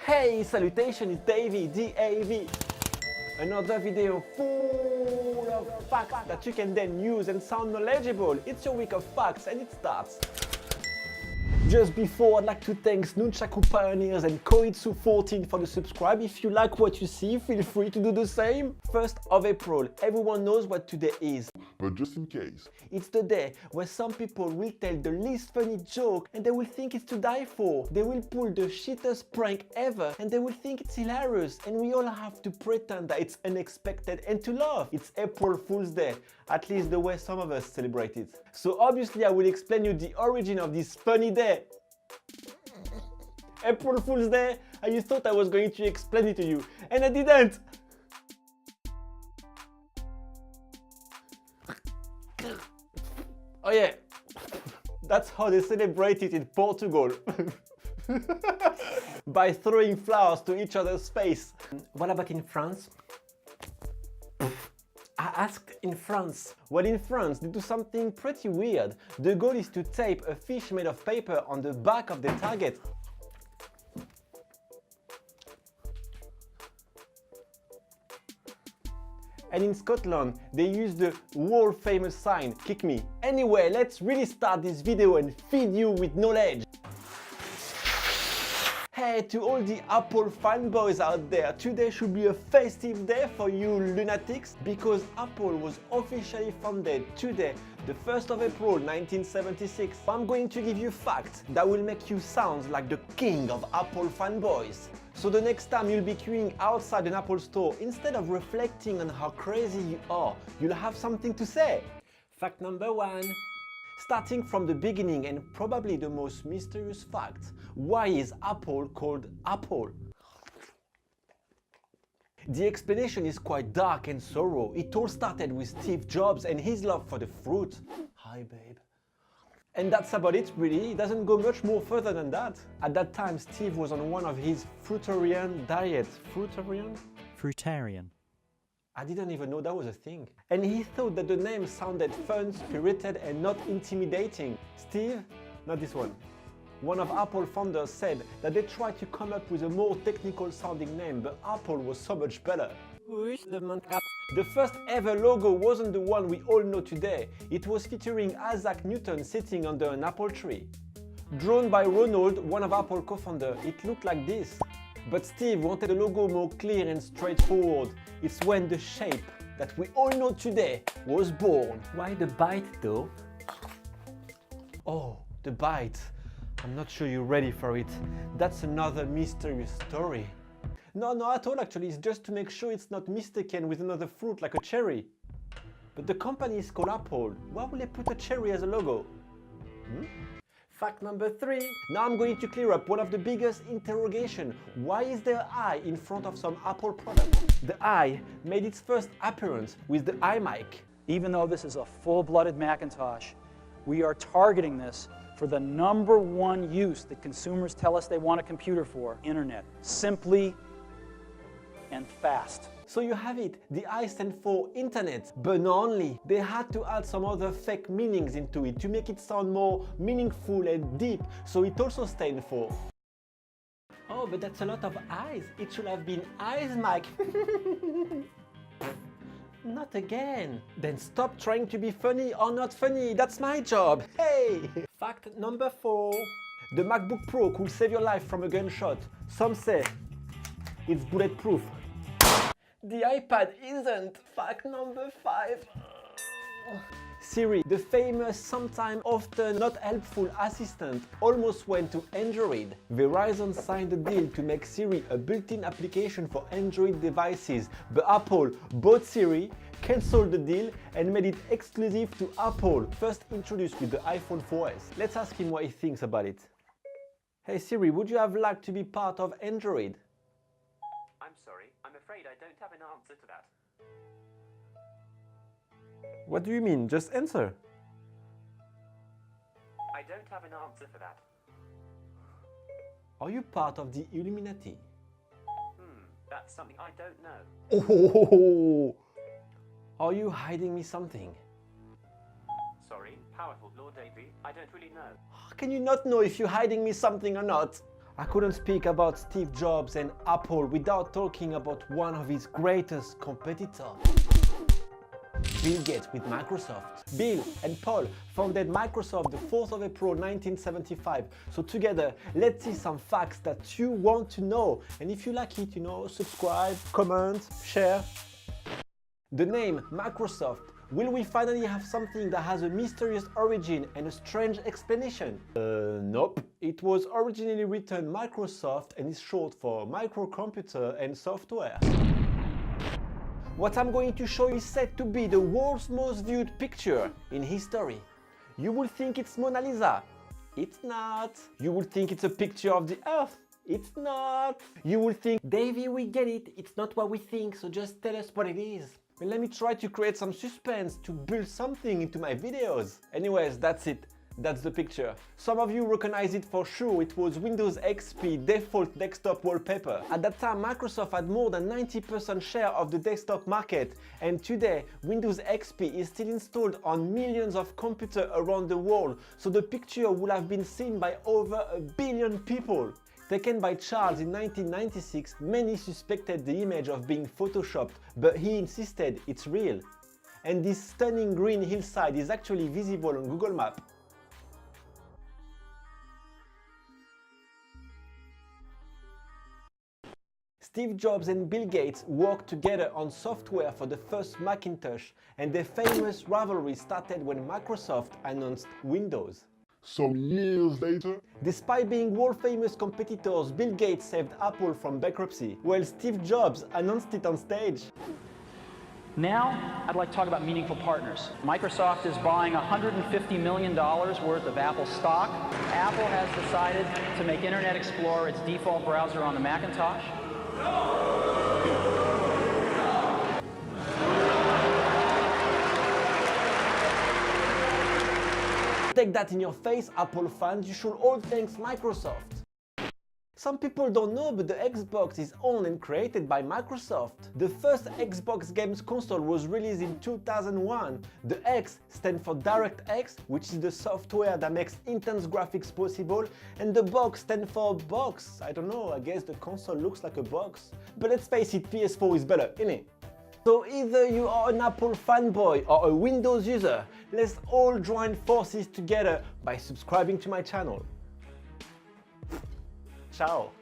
Hey, salutations, it's Davey, D-A-V. Another video full of facts that you can then use and sound knowledgeable. It's your week of facts and it starts. Just before, I'd like to thank Nunchaku Pioneers and Koitsu 14 for the subscribe. If you like what you see, feel free to do the same. 1st of April, everyone knows what today is. But just in case. It's the day where some people will tell the least funny joke and they will think it's to die for. They will pull the shittest prank ever and they will think it's hilarious, and we all have to pretend that it's unexpected and to laugh. It's April Fool's Day, at least the way some of us celebrate it. So obviously I will explain you the origin of this funny day. April Fool's Day, and you thought I was going to explain it to you, and I didn't. Oh yeah, that's how they celebrate it in Portugal. By throwing flowers to each other's face. What about in France? I asked in France. Well, in France, they do something pretty weird. The goal is to tape a fish made of paper on the back of the target. And in Scotland, they use the world famous sign, kick me. Anyway, let's really start this video and feed you with knowledge. Hey, to all the Apple fanboys out there, today should be a festive day for you lunatics, because Apple was officially founded today, the 1st of April 1976. I'm going to give you facts that will make you sound like the king of Apple fanboys. So the next time you'll be queuing outside an Apple store, instead of reflecting on how crazy you are, you'll have something to say. Fact number 1. Starting from the beginning, and probably the most mysterious fact, why is Apple called Apple? The explanation is quite dark and sorrow. It all started with Steve Jobs and his love for the fruit. Hi babe. And that's about it really, it doesn't go much more further than that. At that time Steve was on one of his fruitarian diets. Fruitarian? Fruitarian. I didn't even know that was a thing. And he thought that the name sounded fun, spirited and not intimidating. Steve? Not this one. One of Apple founders said that they tried to come up with a more technical sounding name, but Apple was so much better. The first ever logo wasn't the one we all know today. It was featuring Isaac Newton sitting under an apple tree. Drawn by Ronald, one of Apple co-founders, it looked like this. But Steve wanted a logo more clear and straightforward. It's when the shape that we all know today was born. Why the bite though? Oh, the bite. I'm not sure you're ready for it. That's another mysterious story. No, not at all actually, it's just to make sure it's not mistaken with another fruit like a cherry. But the company is called Apple. Why would they put a cherry as a logo? Fact number 3. Now I'm going to clear up one of the biggest interrogation. Why is there an eye in front of some Apple products? The eye made its first appearance with the iMac. Even though this is a full-blooded Macintosh, we are targeting this for the #1 use that consumers tell us they want a computer for: internet. Simply and fast. So you have it, the I stand for internet, but not only. They had to add some other fake meanings into it to make it sound more meaningful and deep, so it also stands for. Oh, but that's a lot of eyes. It should have been eyes, Mike. Not again. Then stop trying to be funny or not funny, that's my job. Hey! Fact number 4. The MacBook Pro could save your life from a gunshot. Some say it's bulletproof. The iPad isn't. Fact number 5. Siri, the famous, sometimes often not helpful assistant, almost went to Android. Verizon signed a deal to make Siri a built-in application for Android devices, but Apple bought Siri, cancelled the deal and made it exclusive to Apple, first introduced with the iPhone 4S. Let's ask him what he thinks about it. Hey Siri, would you have liked to be part of Android? I'm sorry, I'm afraid I don't have an answer to that. What do you mean? Just answer. I don't have an answer for that. Are you part of the Illuminati? That's something I don't know. Oh, are you hiding me something? Sorry, powerful Lord Davey, I don't really know. Can you not know if you're hiding me something or not? I couldn't speak about Steve Jobs and Apple without talking about one of his greatest competitors. Bill Gates with Microsoft. Bill and Paul founded Microsoft the 4th of April 1975. So together, let's see some facts that you want to know. And if you like it, subscribe, comment, share. The name Microsoft. Will we finally have something that has a mysterious origin and a strange explanation? Nope. It was originally written Microsoft and is short for Microcomputer and Software. What I'm going to show you is said to be the world's most viewed picture in history. You will think it's Mona Lisa. It's not. You will think it's a picture of the Earth. It's not. You will think, Davey, we get it. It's not what we think, so just tell us what it is. And let me try to create some suspense to build something into my videos. Anyways, that's it. That's the picture. Some of you recognize it for sure. It was Windows XP default desktop wallpaper. At that time, Microsoft had more than 90% share of the desktop market. And today, Windows XP is still installed on millions of computers around the world. So the picture would have been seen by over 1 billion people. Taken by Charles in 1996, many suspected the image of being photoshopped, but he insisted it's real. And this stunning green hillside is actually visible on Google Maps. Steve Jobs and Bill Gates worked together on software for the first Macintosh, and their famous rivalry started when Microsoft announced Windows. Some years later, despite being world-famous competitors, Bill Gates saved Apple from bankruptcy, while Steve Jobs announced it on stage. Now, I'd like to talk about meaningful partners. Microsoft is buying $150 million worth of Apple stock. Apple has decided to make Internet Explorer its default browser on the Macintosh. Take that in your face, Apple fans, you should all thank Microsoft. Some people don't know, but the Xbox is owned and created by Microsoft. The first Xbox games console was released in 2001. The X stands for DirectX, which is the software that makes intense graphics possible, and the box stands for box. I don't know, I guess the console looks like a box. But let's face it, PS4 is better, innit? So either you are an Apple fanboy or a Windows user, let's all join forces together by subscribing to my channel. Ciao!